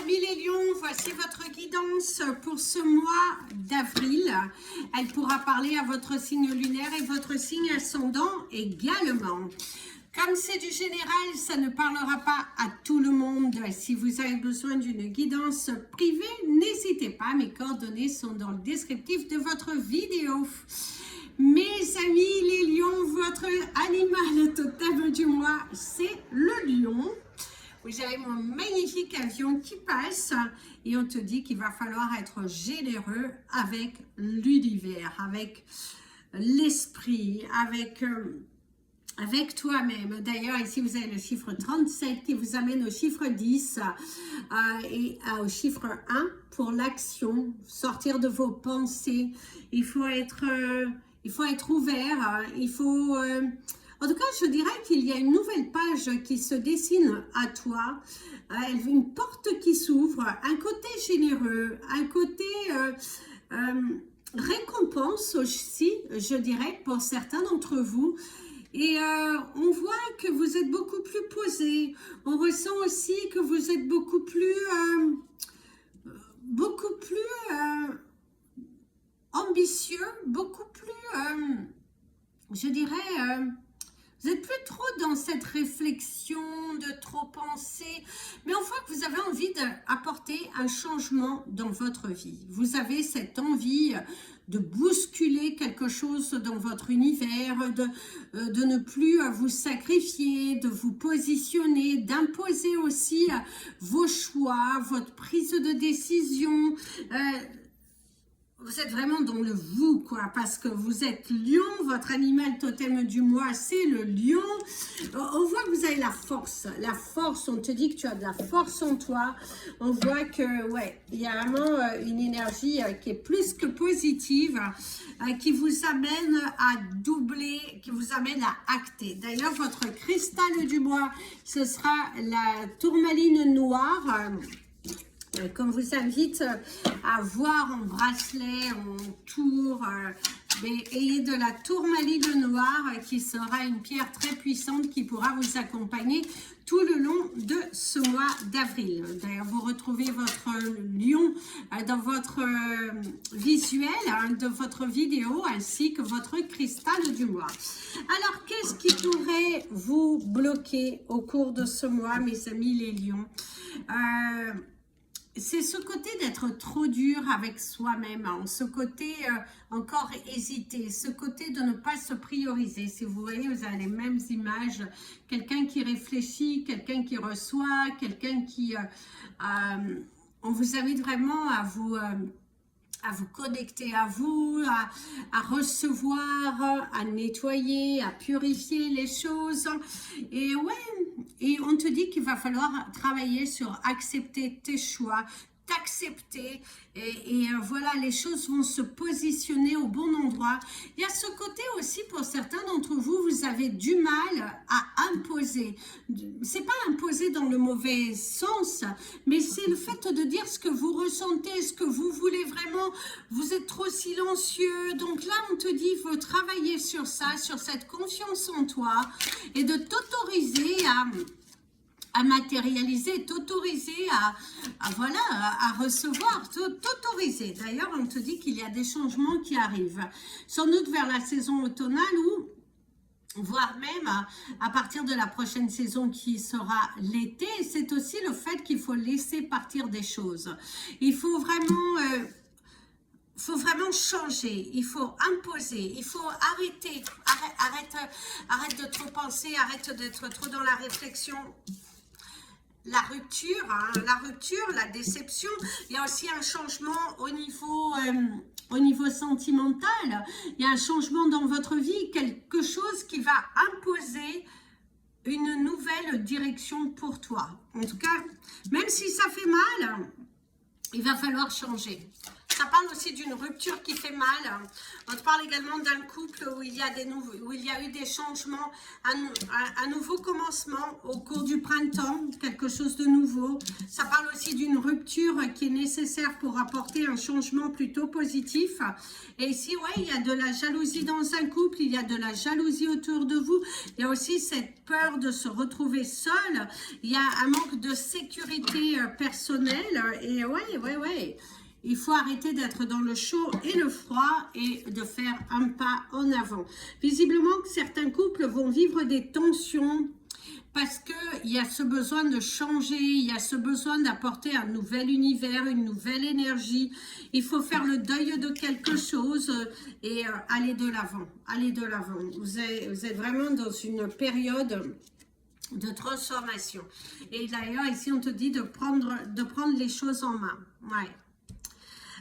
amis les lions, voici votre guidance pour ce mois d'avril. Elle pourra parler à votre signe lunaire et votre signe ascendant également. Comme c'est du général, ça ne parlera pas à tout le monde. Si vous avez besoin d'une guidance privée, n'hésitez pas. Mes coordonnées sont dans le descriptif de votre vidéo. Mes amis les lions, votre animal totem du mois, c'est le lion. Vous avez mon magnifique avion qui passe et on te dit qu'il va falloir être généreux avec l'univers, avec l'esprit, avec toi-même. D'ailleurs, ici, vous avez le chiffre 37 qui vous amène au chiffre 10 et au chiffre 1 pour l'action, sortir de vos pensées. Il faut être ouvert, il faut... En tout cas, je dirais qu'il y a une nouvelle page qui se dessine à toi, une porte qui s'ouvre, un côté généreux, un côté récompense aussi, je dirais, pour certains d'entre vous. Et on voit que vous êtes beaucoup plus posé, on ressent aussi que vous êtes beaucoup plus ambitieux, beaucoup plus, je dirais... Vous n'êtes plus trop dans cette réflexion de trop penser, mais on voit que vous avez envie d'apporter un changement dans votre vie. Vous avez cette envie de bousculer quelque chose dans votre univers, de ne plus vous sacrifier, de vous positionner, d'imposer aussi vos choix, votre prise de décision. Vous êtes vraiment dans le vous, quoi, parce que vous êtes lion, votre animal totem du mois, c'est le lion. On voit que vous avez la force, on te dit que tu as de la force en toi. On voit que, ouais, il y a vraiment une énergie qui est plus que positive, qui vous amène à doubler, qui vous amène à acter. D'ailleurs, votre cristal du mois, ce sera la tourmaline noire. Comme vous invite à voir en bracelet, en tour, ayez de la tourmaline noire qui sera une pierre très puissante qui pourra vous accompagner tout le long de ce mois d'avril. D'ailleurs, vous retrouvez votre lion dans votre visuel de votre vidéo ainsi que votre cristal du mois. Alors, qu'est-ce qui pourrait vous bloquer au cours de ce mois, mes amis les lions? C'est ce côté d'être trop dur avec soi-même, hein, ce côté encore hésiter, ce côté de ne pas se prioriser. Si vous voyez, vous avez les mêmes images, quelqu'un qui réfléchit, quelqu'un qui reçoit, quelqu'un qui... on vous invite vraiment à vous connecter à vous, à recevoir, à nettoyer, à purifier les choses. Et ouais, et on te dit qu'il va falloir travailler sur accepter tes choix, t'accepter et voilà, les choses vont se positionner au bon endroit. Il y a ce côté aussi pour certains d'entre vous, vous avez du mal à imposer. C'est pas imposer dans le mauvais sens, mais c'est le fait de dire ce que vous ressentez, ce que vous voulez vraiment. Vous êtes trop silencieux, donc là on te dit il faut travailler sur ça, sur cette confiance en toi et de t'autoriser à matérialiser, t'autoriser voilà, à recevoir, t'autoriser. D'ailleurs, on te dit qu'il y a des changements qui arrivent, sans doute vers la saison automnale ou voire même à partir de la prochaine saison qui sera l'été. C'est aussi le fait qu'il faut laisser partir des choses. Il faut vraiment... changer, il faut imposer, il faut arrêter, arrête de trop penser, arrête d'être trop dans la réflexion. La rupture, la déception, il y a aussi un changement au niveau sentimental, il y a un changement dans votre vie, quelque chose qui va imposer une nouvelle direction pour toi. En tout cas, même si ça fait mal, il va falloir changer. Ça parle aussi d'une rupture qui fait mal. On te parle également d'un couple où il y a eu des changements, un nouveau commencement au cours du printemps, quelque chose de nouveau. Ça parle aussi d'une rupture qui est nécessaire pour apporter un changement plutôt positif. Et ici, ouais, il y a de la jalousie dans un couple, il y a de la jalousie autour de vous. Il y a aussi cette peur de se retrouver seul. Il y a un manque de sécurité personnel. Et ouais. Il faut arrêter d'être dans le chaud et le froid et de faire un pas en avant. Visiblement, certains couples vont vivre des tensions parce qu'il y a ce besoin de changer, il y a ce besoin d'apporter un nouvel univers, une nouvelle énergie. Il faut faire le deuil de quelque chose et aller de l'avant. Allez de l'avant. Vous êtes vraiment dans une période de transformation. Et d'ailleurs, ici, on te dit de prendre les choses en main. Ouais.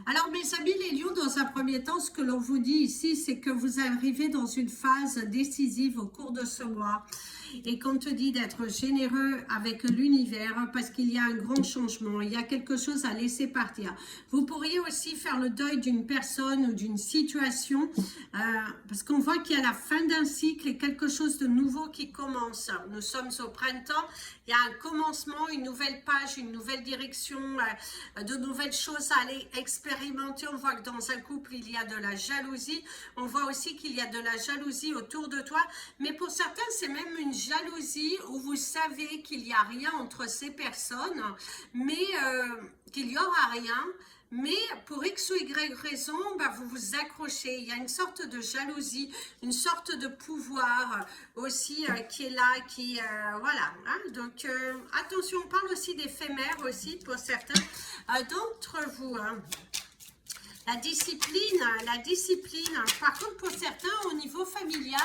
Alors mes amis les lions, dans un premier temps, ce que l'on vous dit ici, c'est que vous arrivez dans une phase décisive au cours de ce mois et qu'on te dit d'être généreux avec l'univers parce qu'il y a un grand changement, il y a quelque chose à laisser partir. Vous pourriez aussi faire le deuil d'une personne ou d'une situation parce qu'on voit qu'il y a la fin d'un cycle et quelque chose de nouveau qui commence. Nous sommes au printemps, il y a un commencement, une nouvelle page, une nouvelle direction, de nouvelles choses à aller expérimenter. On voit que dans un couple, il y a de la jalousie. On voit aussi qu'il y a de la jalousie autour de toi. Mais pour certains, c'est même une jalousie où vous savez qu'il n'y a rien entre ces personnes, mais qu'il n'y aura rien. Mais pour X ou Y raison, vous vous accrochez. Il y a une sorte de jalousie, une sorte de pouvoir aussi qui est là, qui voilà. Hein, donc attention, on parle aussi d'éphémère aussi pour certains d'entre vous. Hein. La discipline. Par contre, pour certains, au niveau familial,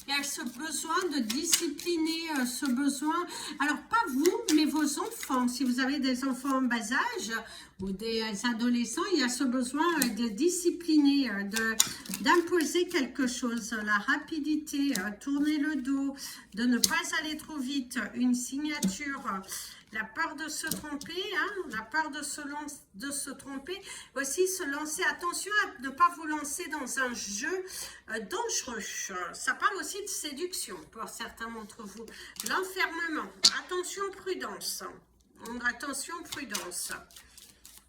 il y a ce besoin de discipliner, ce besoin. Alors, pas vous, mais vos enfants. Si vous avez des enfants en bas âge ou des adolescents, il y a ce besoin de discipliner, d'imposer quelque chose. La rapidité, tourner le dos, de ne pas aller trop vite, une signature. La peur de se tromper, hein, la peur de se tromper, aussi se lancer, attention à ne pas vous lancer dans un jeu dangereux. Ça parle aussi de séduction pour certains d'entre vous. L'enfermement, attention prudence,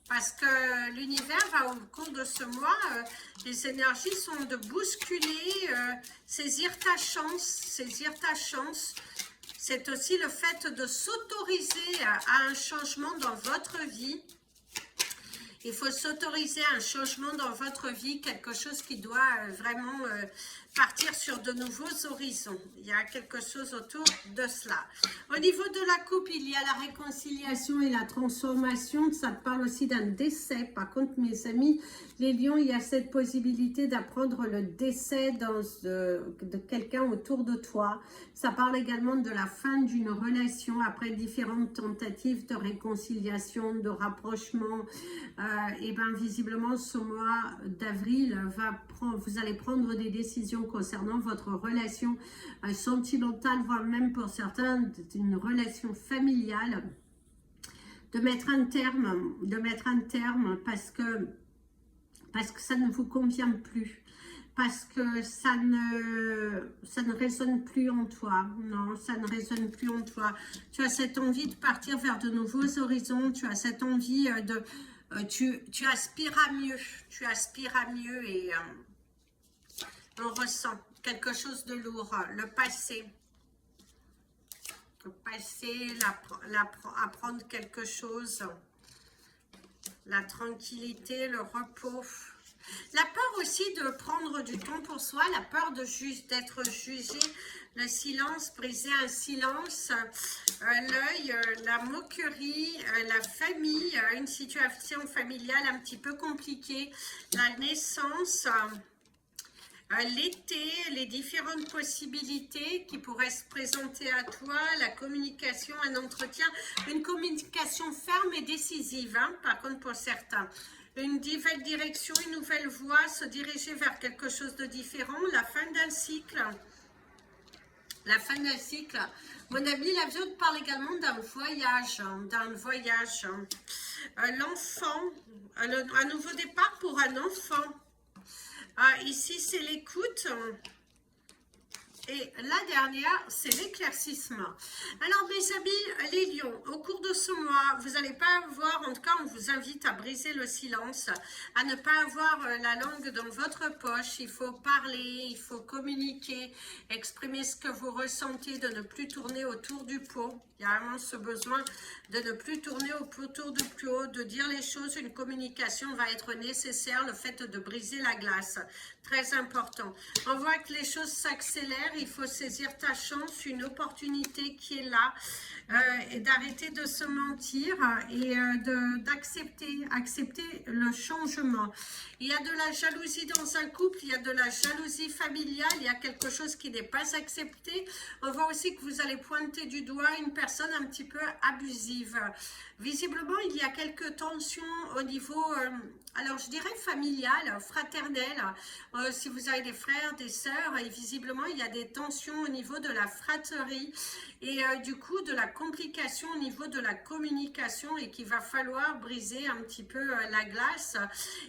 parce que l'univers va au cours de ce mois, les énergies sont de bousculer, saisir ta chance. C'est aussi le fait de s'autoriser à un changement dans votre vie. Il faut s'autoriser un changement dans votre vie, quelque chose qui doit vraiment partir sur de nouveaux horizons. Il y a quelque chose autour de cela. Au niveau de la coupe, il y a la réconciliation et la transformation. Ça parle aussi d'un décès. Par contre, mes amis, les lions, il y a cette possibilité d'apprendre le décès de quelqu'un autour de toi. Ça parle également de la fin d'une relation après différentes tentatives de réconciliation, de rapprochement. Et bien visiblement ce mois d'avril vous allez prendre des décisions concernant votre relation sentimentale, voire même pour certains d'une relation familiale, de mettre un terme parce que ça ne vous convient plus. Parce que ça ne résonne plus en toi. Non, ça ne résonne plus en toi. Tu as cette envie de partir vers de nouveaux horizons. Tu as cette envie de... tu aspires à mieux. Et on ressent quelque chose de lourd. Le passé, apprendre quelque chose. La tranquillité, le repos. La peur aussi de prendre du temps pour soi, la peur d'être jugé, le silence, briser un silence, l'œil, la moquerie, la famille, une situation familiale un petit peu compliquée, la naissance, l'été, les différentes possibilités qui pourraient se présenter à toi, la communication, un entretien, une communication ferme et décisive, hein, par contre pour certains. Une nouvelle direction, une nouvelle voie, se diriger vers quelque chose de différent, la fin d'un cycle. Mon ami, la viande parle également d'un voyage, l'enfant, un nouveau départ pour un enfant. Ici, c'est l'écoute. Et la dernière, c'est l'éclaircissement. Alors mes amis, les lions, au cours de ce mois, vous n'allez pas avoir, en tout cas on vous invite à briser le silence, à ne pas avoir la langue dans votre poche. Il faut parler, il faut communiquer, exprimer ce que vous ressentez, de ne plus tourner autour du pot. Il y a vraiment ce besoin de ne plus tourner autour du pot, de dire les choses. Une communication va être nécessaire, le fait de briser la glace, très important. On voit que les choses s'accélèrent, il faut saisir ta chance, une opportunité qui est là, et d'arrêter de se mentir et accepter le changement. Il y a de la jalousie dans un couple, il y a de la jalousie familiale, il y a quelque chose qui n'est pas accepté. On voit aussi que vous allez pointer du doigt une personne un petit peu abusive. Visiblement, il y a quelques tensions au niveau, alors je dirais familial, fraternel. Si vous avez des frères, des sœurs, et visiblement, il y a des tensions au niveau de la fratrie et du coup, de la complication au niveau de la communication et qu'il va falloir briser un petit peu la glace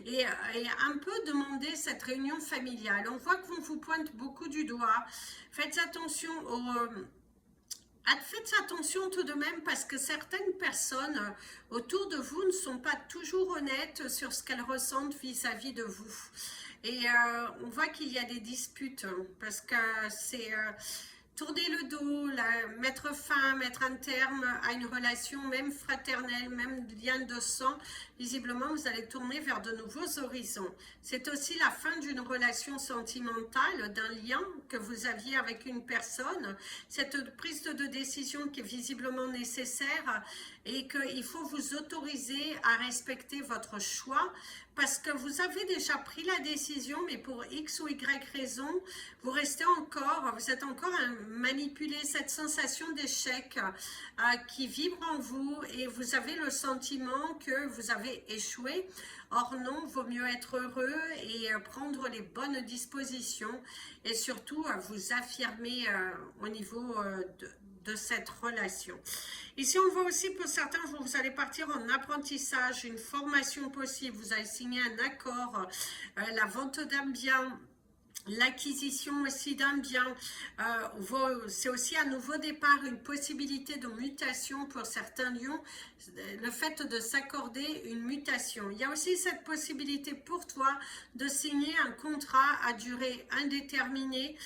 et un peu demander cette réunion familiale. On voit qu'on vous pointe beaucoup du doigt. Faites attention Faites attention tout de même parce que certaines personnes autour de vous ne sont pas toujours honnêtes sur ce qu'elles ressentent vis-à-vis de vous. Et on voit qu'il y a des disputes parce que c'est tourner le dos, mettre fin, mettre un terme à une relation même fraternelle, même lien de sang. Visiblement, vous allez tourner vers de nouveaux horizons. C'est aussi la fin d'une relation sentimentale, d'un lien que vous aviez avec une personne. Cette prise de décision qui est visiblement nécessaire et qu'il faut vous autoriser à respecter votre choix parce que vous avez déjà pris la décision, mais pour X ou Y raison, vous êtes encore à manipuler cette sensation d'échec qui vibre en vous et vous avez le sentiment que vous avez échoué. Or non, vaut mieux être heureux et prendre les bonnes dispositions et surtout vous affirmer au niveau de cette relation. Ici, on voit aussi pour certains, vous allez partir en apprentissage, une formation possible, vous allez signer un accord, la vente d'un bien, l'acquisition aussi d'un bien, c'est aussi un nouveau départ, une possibilité de mutation pour certains lions, le fait de s'accorder une mutation. Il y a aussi cette possibilité pour toi de signer un contrat à durée indéterminée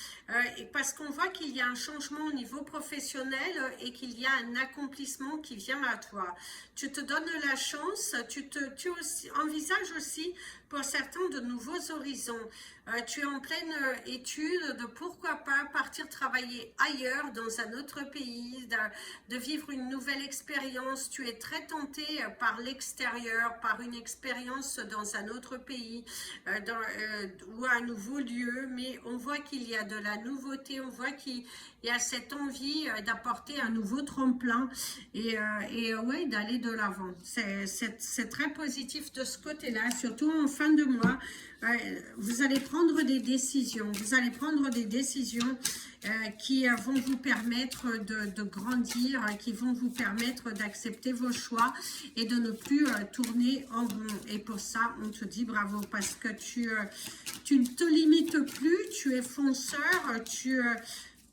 parce qu'on voit qu'il y a un changement au niveau professionnel et qu'il y a un accomplissement qui vient à toi. Tu te donnes la chance, tu envisages aussi pour certains de nouveaux horizons. Tu es en pleine étude de pourquoi pas partir travailler ailleurs, dans un autre pays, de vivre une nouvelle expérience. Tu es très tenté par l'extérieur, par une expérience dans un autre pays ou un nouveau lieu, mais on voit qu'il y a de la nouveauté, on voit qu'il y a cette envie d'apporter un nouveau tremplin et ouais, d'aller de l'avant. C'est très positif de ce côté-là, surtout en fin de mois. Vous allez prendre des décisions, qui vont vous permettre de grandir, qui vont vous permettre d'accepter vos choix et de ne plus tourner en rond. Et pour ça, on te dit bravo parce que tu ne te limites plus, tu es fonceur,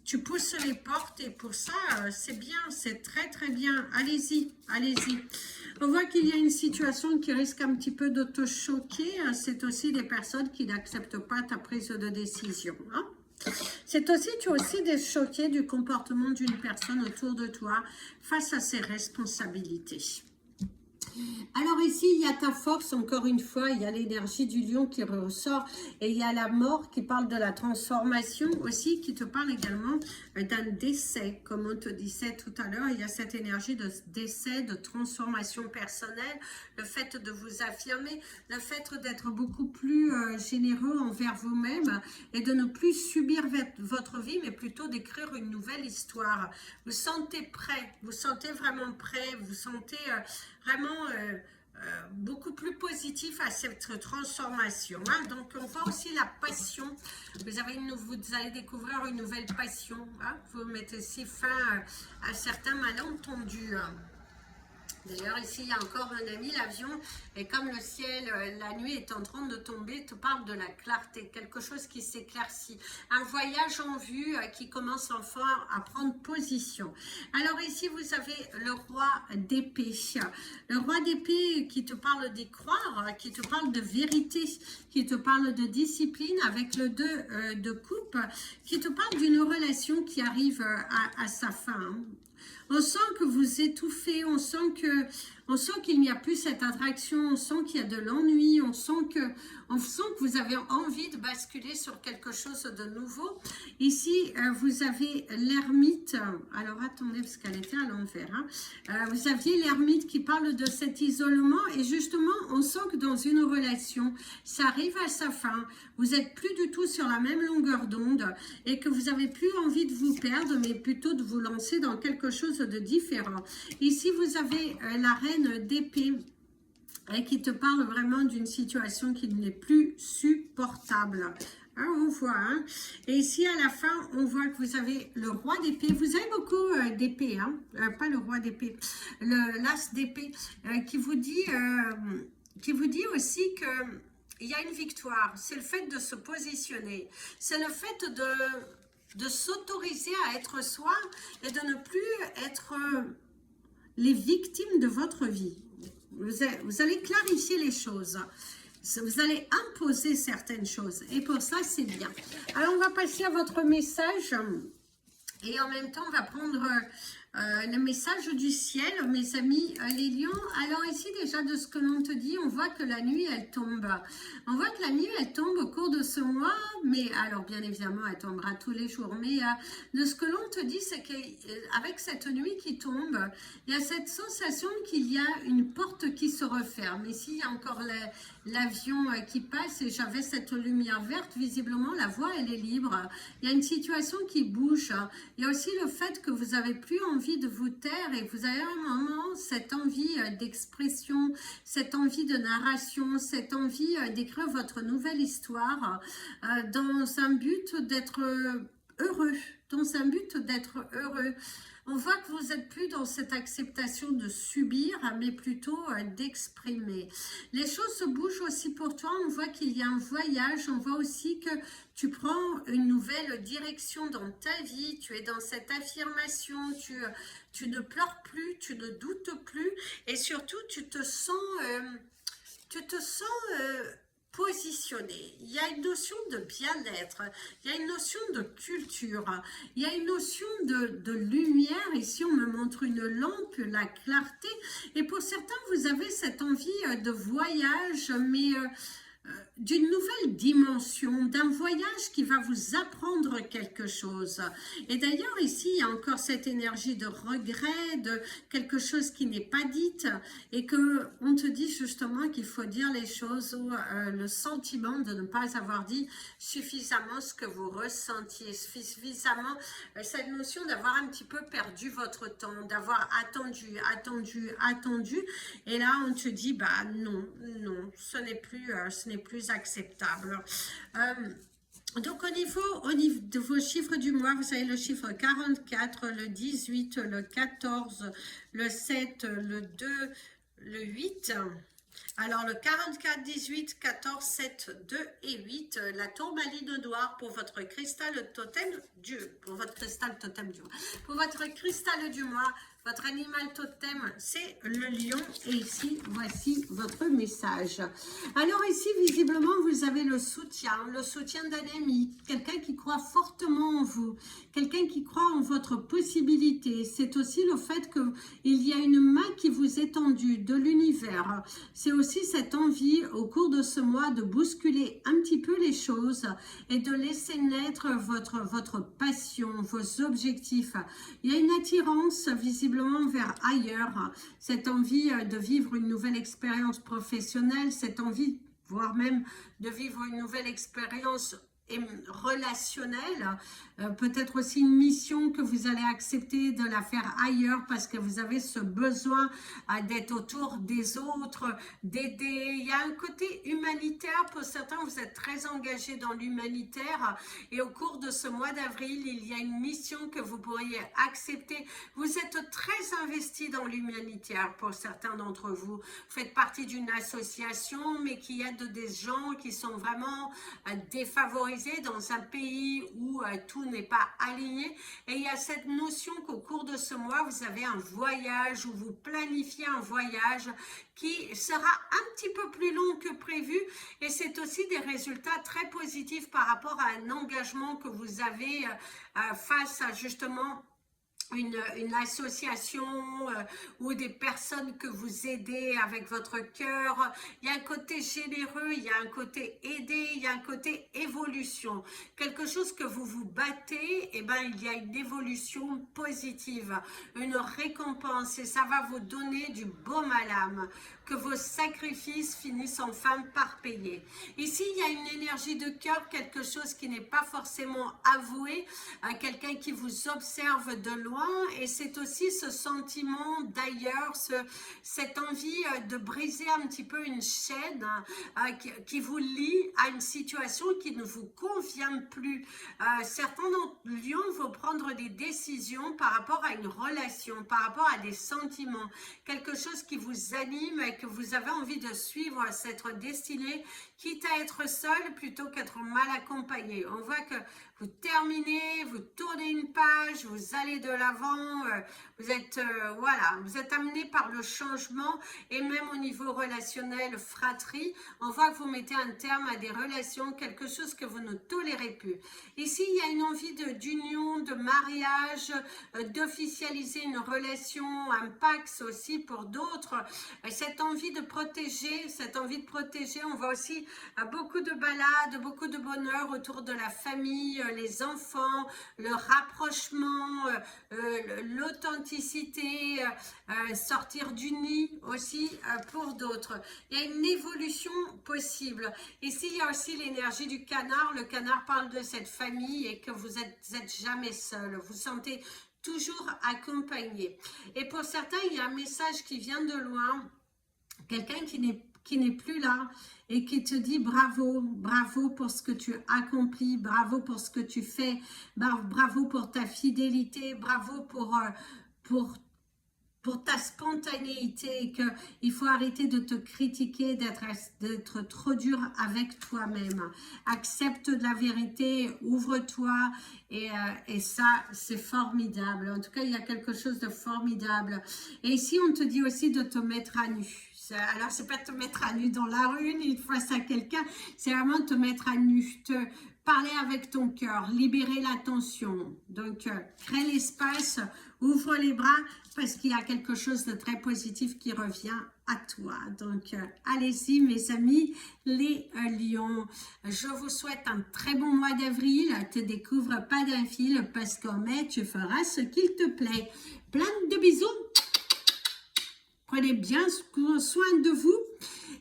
tu pousses les portes et pour ça, c'est bien, c'est très très bien. Allez-y, allez-y. On voit qu'il y a une situation qui risque un petit peu de te choquer. C'est aussi des personnes qui n'acceptent pas ta prise de décision. Hein? C'est aussi, tu es aussi choqué du comportement d'une personne autour de toi face à ses responsabilités. Alors ici, il y a ta force, encore une fois, il y a l'énergie du lion qui ressort et il y a la mort qui parle de la transformation aussi, qui te parle également d'un décès, comme on te disait tout à l'heure. Il y a cette énergie de décès, de transformation personnelle, le fait de vous affirmer, le fait d'être beaucoup plus généreux envers vous-même et de ne plus subir votre vie, mais plutôt d'écrire une nouvelle histoire. Vous sentez prêt, vous sentez vraiment prêt, vous sentez vraiment beaucoup plus positif à cette transformation. Hein? Donc, on voit aussi la passion. Vous allez découvrir une nouvelle passion. Hein? Vous mettez aussi fin à certains malentendus. Hein? D'ailleurs, ici, il y a encore un ami, l'avion, et comme le ciel, la nuit est en train de tomber, te parle de la clarté, quelque chose qui s'éclaircit, un voyage en vue qui commence enfin à prendre position. Alors ici, vous avez le roi d'épée. Le roi d'épée qui te parle d'y croire, qui te parle de vérité, qui te parle de discipline, avec le 2 de coupe, qui te parle d'une relation qui arrive à sa fin. On sent que vous étouffez, on sent qu'il n'y a plus cette attraction, on sent qu'il y a de l'ennui, on sent que vous avez envie de basculer sur quelque chose de nouveau. Ici, vous avez l'ermite. Alors, attendez, parce qu'elle était à l'envers. Hein. Vous aviez l'ermite qui parle de cet isolement et justement, on sent que dans une relation, ça arrive à sa fin. Vous n'êtes plus du tout sur la même longueur d'onde et que vous n'avez plus envie de vous perdre, mais plutôt de vous lancer dans quelque chose de différent. Ici, vous avez la reine d'épée qui te parle vraiment d'une situation qui n'est plus supportable. Hein, on voit. Hein. Et ici, à la fin, on voit que vous avez le roi d'épée. Vous avez beaucoup d'épée, hein, pas le roi d'épée, l'as d'épée, qui vous dit aussi que il y a une victoire. C'est le fait de se positionner. C'est le fait de s'autoriser à être soi et de ne plus être les victimes de votre vie. Vous allez clarifier les choses. Vous allez imposer certaines choses. Et pour ça, c'est bien. Alors, on va passer à votre message. Et en même temps, on va prendre le message du ciel, mes amis, les lions. Alors ici, déjà, de ce que l'on te dit, on voit que la nuit, elle tombe. On voit que la nuit, elle tombe au cours de ce mois. Mais alors, bien évidemment, elle tombera tous les jours. Mais de ce que l'on te dit, c'est qu'avec cette nuit qui tombe, il y a cette sensation qu'il y a une porte qui se referme. Ici, il y a encore l'avion qui passe et j'avais cette lumière verte. Visiblement, la voie, elle est libre. Il y a une situation qui bouge. Il y a aussi le fait que vous n'avez plus envie de vous taire et vous avez un moment cette envie d'expression, cette envie de narration, cette envie d'écrire votre nouvelle histoire dans un but d'être heureux, dans un but d'être heureux. On voit que vous n'êtes plus dans cette acceptation de subir, mais plutôt d'exprimer. Les choses se bougent aussi pour toi. On voit qu'il y a un voyage. On voit aussi que tu prends une nouvelle direction dans ta vie. Tu es dans cette affirmation. Tu ne pleures plus, tu ne doutes plus. Et surtout, tu te sens positionné. Il y a une notion de bien-être, il y a une notion de culture, il y a une notion de lumière. Ici, on me montre une lampe, la clarté. Et pour certains, vous avez cette envie de voyage, mais d'une nouvelle dimension, d'un voyage qui va vous apprendre quelque chose. Et d'ailleurs, ici, il y a encore cette énergie de regret, de quelque chose qui n'est pas dite, et que on te dit justement qu'il faut dire les choses, ou le sentiment de ne pas avoir dit suffisamment ce que vous ressentiez, suffisamment cette notion d'avoir un petit peu perdu votre temps, d'avoir attendu, et là, on te dit, bah non, ce n'est plus acceptable. Donc au niveau de vos chiffres du mois, vous avez le chiffre 44, le 18, le 14, le 7, le 2, le 8. Alors le 44, 18, 14, 7, 2 et 8, la tourmaline noire pour votre cristal totem du Pour votre cristal du mois, votre animal totem, c'est le lion. Et ici, voici votre message. Alors ici, visiblement, vous avez le soutien d'un ami, quelqu'un qui croit fortement en vous, quelqu'un qui croit en votre possibilité. C'est aussi le fait qu'il y a une main qui vous est tendue de l'univers. C'est aussi cette envie, au cours de ce mois, de bousculer un petit peu les choses et de laisser naître votre passion, vos objectifs. Il y a une attirance, visiblement, vers ailleurs, cette envie de vivre une nouvelle expérience professionnelle, cette envie, voire même de vivre une nouvelle expérience relationnel, peut-être aussi une mission que vous allez accepter de la faire ailleurs parce que vous avez ce besoin d'être autour des autres, d'aider. Il y a un côté humanitaire, pour certains vous êtes très engagés dans l'humanitaire et au cours de ce mois d'avril, il y a une mission que vous pourriez accepter. Vous êtes très investis dans l'humanitaire pour certains d'entre vous. Vous faites partie d'une association mais qui aide des gens qui sont vraiment défavorisés dans un pays où tout n'est pas aligné. Et il y a cette notion qu'au cours de ce mois, vous avez un voyage ou vous planifiez un voyage qui sera un petit peu plus long que prévu. Et c'est aussi des résultats très positifs par rapport à un engagement que vous avez face à justement une association ou des personnes que vous aidez avec votre cœur. Il y a un côté généreux, il y a un côté aidé, il y a un côté évolution. Quelque chose que vous vous battez, et ben il y a une évolution positive, une récompense et ça va vous donner du baume à l'âme. Que vos sacrifices finissent enfin par payer. Ici, il y a une énergie de cœur, quelque chose qui n'est pas forcément avoué, quelqu'un qui vous observe de loin, et c'est aussi ce sentiment d'ailleurs, cette envie de briser un petit peu une chaîne qui vous lie à une situation qui ne vous convient plus. Certains d'entre Lions vont prendre des décisions par rapport à une relation, par rapport à des sentiments, quelque chose qui vous anime, que vous avez envie de suivre cette destinée, quitte à être seul plutôt qu'être mal accompagné. On voit que vous terminez, vous tournez une page, vous allez de l'avant, vous êtes voilà, vous êtes amené par le changement et même au niveau relationnel, fratrie, on voit que vous mettez un terme à des relations, quelque chose que vous ne tolérez plus. Ici, il y a une envie d'union, de mariage, d'officialiser une relation, un pax aussi pour d'autres, cette envie de protéger, on voit aussi beaucoup de balades, beaucoup de bonheur autour de la famille, les enfants, le rapprochement, l'authenticité, sortir du nid aussi pour d'autres. Il y a une évolution possible. Ici, il y a aussi l'énergie du canard. Le canard parle de cette famille et que vous êtes jamais seul. Vous sentez toujours accompagné. Et pour certains, il y a un message qui vient de loin. Quelqu'un qui n'est plus là et qui te dit bravo, bravo pour ce que tu accomplis, bravo pour ce que tu fais, bravo pour ta fidélité, bravo pour ta spontanéité, qu'il faut arrêter de te critiquer, d'être trop dur avec toi-même. Accepte de la vérité, ouvre-toi et ça, c'est formidable. En tout cas, il y a quelque chose de formidable. Et ici, on te dit aussi de te mettre à nu. Alors, c'est pas te mettre à nu dans la rue, ni face à quelqu'un, c'est vraiment te mettre à nu, parler avec ton cœur, libérer la tension. Donc, crée l'espace, ouvre les bras, parce qu'il y a quelque chose de très positif qui revient à toi. Donc, allez-y, mes amis, les lions. Je vous souhaite un très bon mois d'avril. Ne te découvre pas d'un fil, parce qu'en mai, tu feras ce qu'il te plaît. Plein de bisous. Prenez bien soin de vous.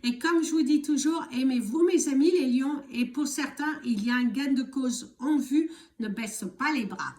Et comme je vous dis toujours, aimez-vous mes amis les lions. Et pour certains, il y a un gain de cause en vue. Ne baisse pas les bras.